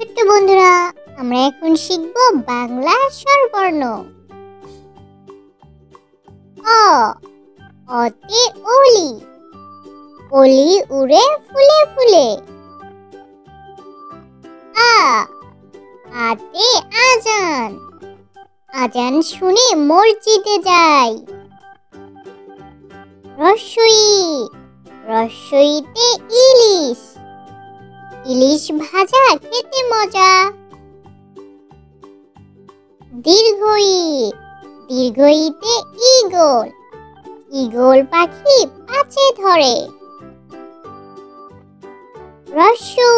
ছোট্ট বন্ধুরা, আমরা এখন শিখব বাংলা স্বরবর্ণ। অ, অতে অলি, অলি উড়ে ফুলে ফুলে। আ, আতে আজান, আজান শুনে মসজিদে যাই। রস্বই, রস্বইতে ইলিশ, ইলিশ ভাজা খেতে মজা। দীর্ঘই, দীর্ঘইতে ঈগল, ঈগল পাখি পাছে ধরে। রস্যু,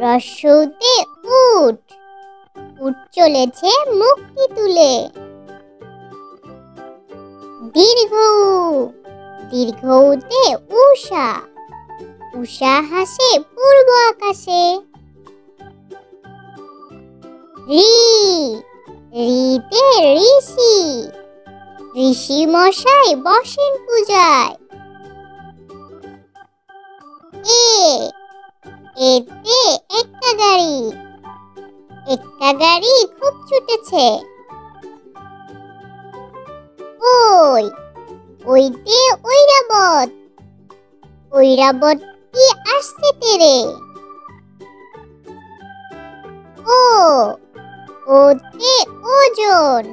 রস্যুতে উট, উট চলেছে মুক্তি তুলে। দীর্ঘ, দীর্ঘউতে উষা, উষা হাসে পূর্ব আকাশে। ঋ, ঋতে ঋষি, ঋষি মশাই বসেন পূজায়। এ, এতে এক্কা গাড়ি, এক্কা গাড়ি খুব ছুটেছে। ওই, ওইতে ঐরাবত, ঐরাবতী আসছে তেরে। ও, ওতে ওজন,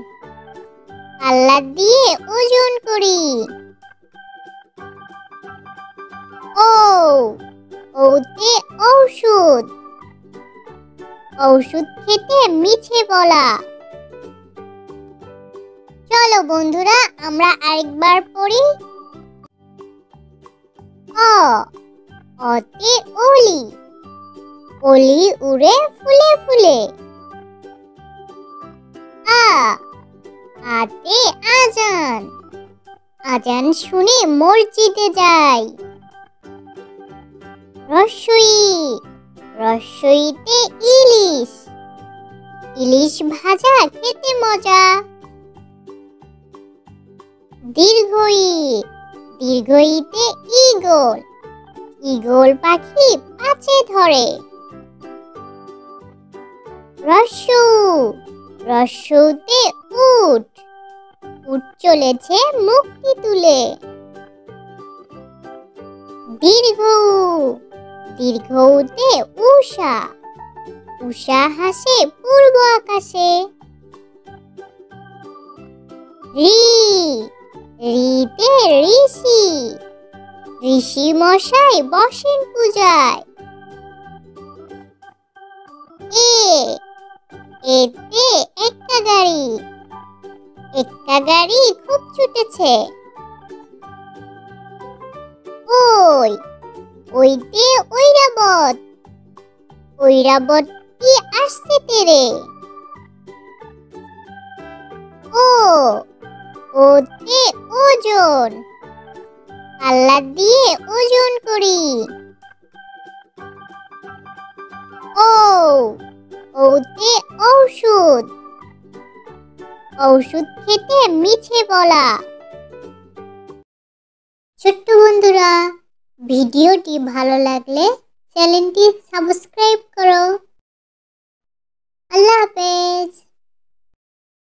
পাল্লা দিয়ে ওজন করি। ও, ওতে ঔষধ, ঔষধ খেতে মিছে বলা। চলো বন্ধুরা, আমরা আরেকবার পড়ি। অ, অতে অলি, অলি উড়ে ফুলে ফুলে। আ, আতে আজান, আজান শুনে মসজিদে যাই। রস্বই, রস্বইতে ইলিশ, ইলিশ ভাজা খেতে মজা। দীর্ঘই, দীর্ঘইতে ঈগল, ঈগল পাখি পাছে ধরে। রস্যু, রস্যুতে উট, উট চলেছে মুক্তি তুলে। দীর্ঘ, দীর্ঘউতে উষা, উষা হাসে পূর্ব আকাশে। ঋ, ঋতে ঋষি, ঋষি মশাই বসেন পূজায়। এ, এতে এক্কা গাড়ি, এক্কা গাড়ি খুব ছুটেছে। ওই, ওইতে ঐরাবত, ঐরাবতী আসছে তেরে। ও, ওতে ওজন, পাল্লা দিয়ে ওজন করি। ও, ওতে ঔষধ, ঔষধ খেতে মিছে বলা। ছোট্ট বন্ধুরা, ভিডিওটি ভালো লাগলে চ্যানেলটি সাবস্ক্রাইব করো। আল্লাহ হাফেজ।